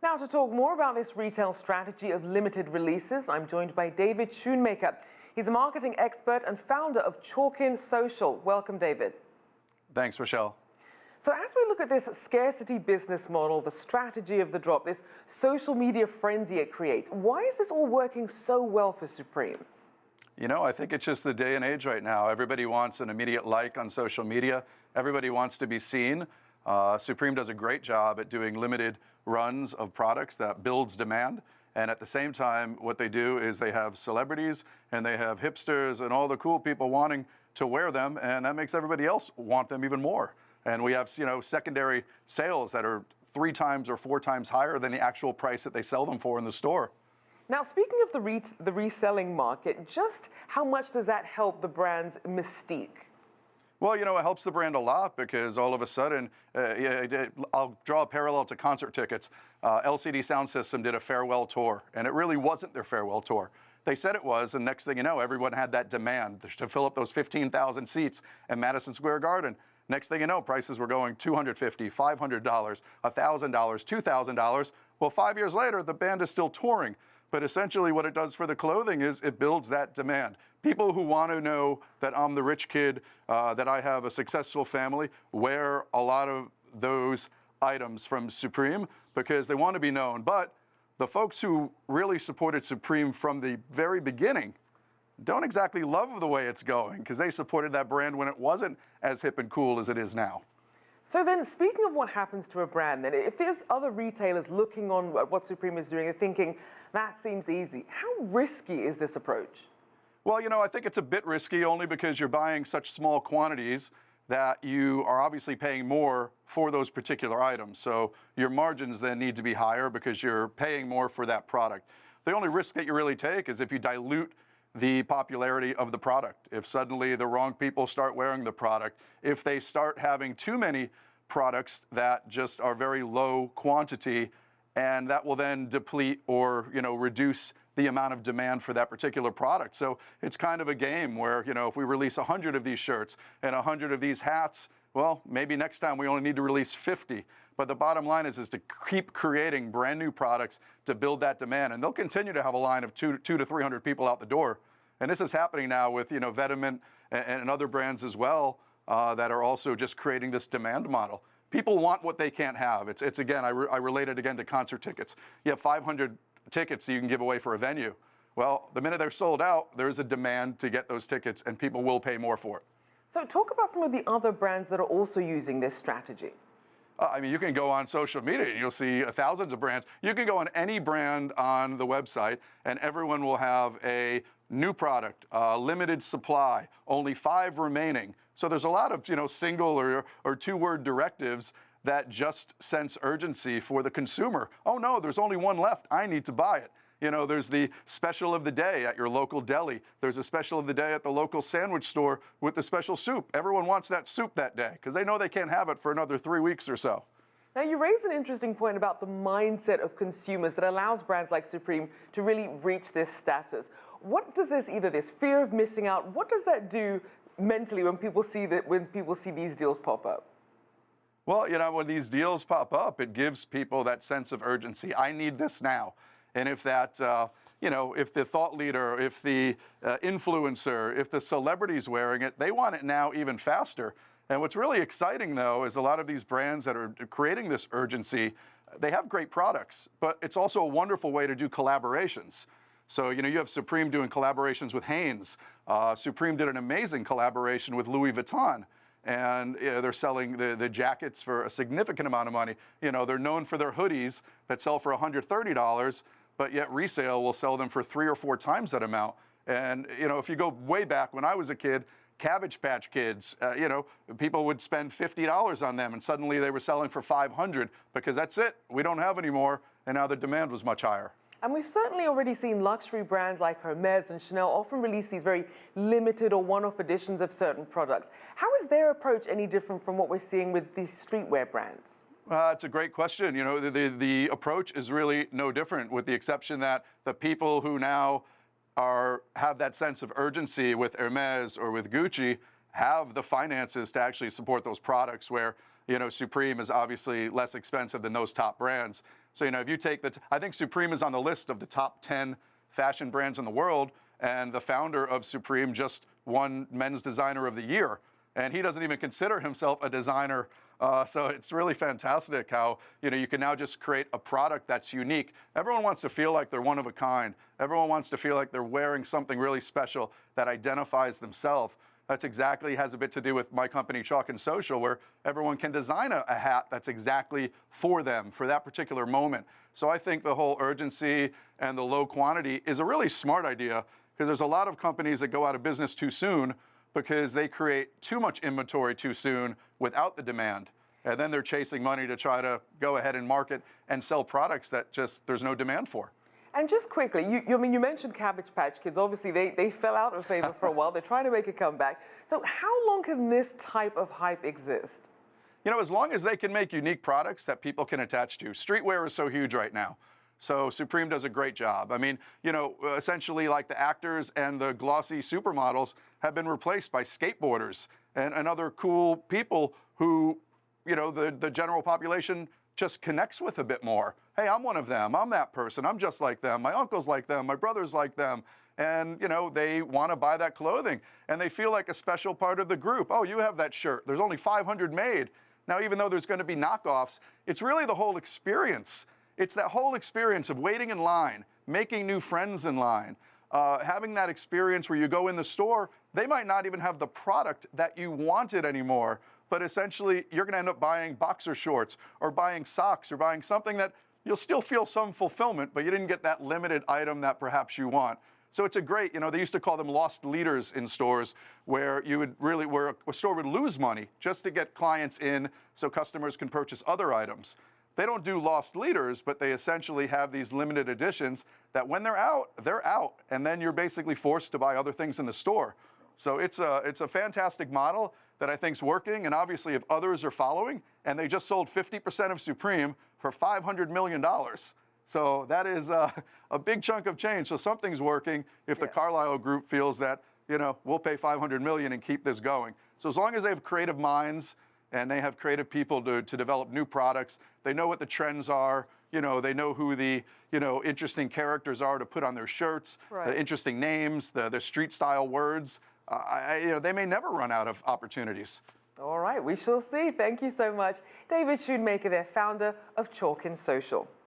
Now, to talk more about this retail strategy of limited releases, I'm joined by David Schoonmaker. He's a marketing expert and founder of Chalk-In Social. Welcome, David. Thanks, Rachelle. So as we look at this scarcity business model, the strategy of the drop, this social media frenzy it creates, why is this all working so well for Supreme? You know, I think it's just the day and age right now. Everybody wants an immediate like on social media. Everybody wants to be seen. Supreme does a great job at doing limited runs of products that builds demand. And at the same time, what they do is they have celebrities and they have hipsters and all the cool people wanting to wear them. And that makes everybody else want them even more. And we have, secondary sales that are 3 times or 4 times higher than the actual price that they sell them for in the store. Now, speaking of the reselling market, just how much does that help the brand's mystique? Well, it helps the brand a lot because all of a sudden, I'll draw a parallel to concert tickets. LCD Sound System did a farewell tour, and it really wasn't their farewell tour. They said it was, and next thing you know, everyone had that demand to fill up those 15,000 seats in Madison Square Garden. Next thing you know, prices were going $250, $500, $1,000, $2,000. Well, 5 years later, the band is still touring. But essentially what it does for the clothing is it builds that demand. People who want to know that I'm the rich kid, that I have a successful family, wear a lot of those items from Supreme because they want to be known. But the folks who really supported Supreme from the very beginning don't exactly love the way it's going because they supported that brand when it wasn't as hip and cool as it is now. So then, speaking of what happens to a brand, then, if there's other retailers looking on at what Supreme is doing and thinking, that seems easy, how risky is this approach? Well, I think it's a bit risky only because you're buying such small quantities that you are obviously paying more for those particular items. So your margins then need to be higher because you're paying more for that product. The only risk that you really take is if you dilute the popularity of the product. If suddenly the wrong people start wearing the product, if they start having too many products that just are very low quantity, and that will then deplete or, reduce the amount of demand for that particular product. So it's kind of a game where, if we release 100 of these shirts and 100 of these hats, well, maybe next time we only need to release 50. But the bottom line is to keep creating brand new products to build that demand. And they'll continue to have a line of 200 to 300 people out the door. And this is happening now with, Vediment and other brands as well that are also just creating this demand model. People want what they can't have. It's again, I relate it again to concert tickets. You have 500 tickets that you can give away for a venue. Well, the minute they're sold out, there's a demand to get those tickets and people will pay more for it. So talk about some of the other brands that are also using this strategy. You can go on social media and you'll see thousands of brands. You can go on any brand on the website and everyone will have a new product, limited supply, only 5 remaining. So there's a lot of, single or 2-word directives that just sense urgency for the consumer. Oh no, there's only 1 left. I need to buy it. There's the special of the day at your local deli. There's a special of the day at the local sandwich store with the special soup. Everyone wants that soup that day because they know they can't have it for another 3 weeks or so. Now, you raise an interesting point about the mindset of consumers that allows brands like Supreme to really reach this status. What does either this fear of missing out, what does that do mentally when people see these deals pop up? Well, when these deals pop up, it gives people that sense of urgency. I need this now. And if that, if the thought leader, if the influencer, if the celebrity's wearing it, they want it now even faster. And what's really exciting, though, is a lot of these brands that are creating this urgency, they have great products, but it's also a wonderful way to do collaborations. So, you have Supreme doing collaborations with Hanes. Supreme did an amazing collaboration with Louis Vuitton. And they're selling the jackets for a significant amount of money. They're known for their hoodies that sell for $130, but yet resale will sell them for 3 or 4 times that amount. And, if you go way back when I was a kid, Cabbage Patch Kids, people would spend $50 on them and suddenly they were selling for $500 because that's it. We don't have any more. And now the demand was much higher. And we've certainly already seen luxury brands like Hermes and Chanel often release these very limited or one-off editions of certain products. How is their approach any different from what we're seeing with these streetwear brands? It's a great question. The approach is really no different, with the exception that the people who now have that sense of urgency with Hermes or with Gucci have the finances to actually support those products where, Supreme is obviously less expensive than those top brands. So, if you take I think Supreme is on the list of the top 10 fashion brands in the world, and the founder of Supreme just won Men's Designer of the Year, and he doesn't even consider himself a designer. So it's really fantastic how, you can now just create a product that's unique. Everyone wants to feel like they're one of a kind. Everyone wants to feel like they're wearing something really special that identifies themselves. That's exactly has a bit to do with my company, Chalk and Social, where everyone can design a hat that's exactly for them, for that particular moment. So I think the whole urgency and the low quantity is a really smart idea, because there's a lot of companies that go out of business too soon because they create too much inventory too soon without the demand. And then they're chasing money to try to go ahead and market and sell products that just there's no demand for. And just quickly, you mentioned Cabbage Patch Kids. Obviously, they fell out of favor for a while. They're trying to make a comeback. So how long can this type of hype exist? As long as they can make unique products that people can attach to. Streetwear is so huge right now. So Supreme does a great job. I mean, essentially like the actors and the glossy supermodels have been replaced by skateboarders and other cool people who, the general population just connects with a bit more. Hey, I'm one of them. I'm that person. I'm just like them. My uncle's like them. My brother's like them. And, they want to buy that clothing. And they feel like a special part of the group. Oh, you have that shirt. There's only 500 made. Now, even though there's going to be knockoffs, it's really the whole experience. It's that whole experience of waiting in line, making new friends in line, having that experience where you go in the store, they might not even have the product that you wanted anymore, but essentially you're going to end up buying boxer shorts or buying socks or buying something that you'll still feel some fulfillment, but you didn't get that limited item that perhaps you want. So it's a great, they used to call them lost leaders in stores, where where a store would lose money just to get clients in so customers can purchase other items. They don't do lost leaders, but they essentially have these limited editions that when they're out, and then you're basically forced to buy other things in the store. So it's a fantastic model that I think is working, and obviously if others are following, and they just sold 50% of Supreme for $500 million. So that is a big chunk of change. So something's working if the Carlyle Group feels that, we'll pay $500 million and keep this going. So as long as they have creative minds, and they have creative people to develop new products. They know what the trends are. They know who the, interesting characters are to put on their shirts, the interesting names, the street style words. They may never run out of opportunities. All right, we shall see. Thank you so much. David Schoonmaker, there, founder of Chalk and Social.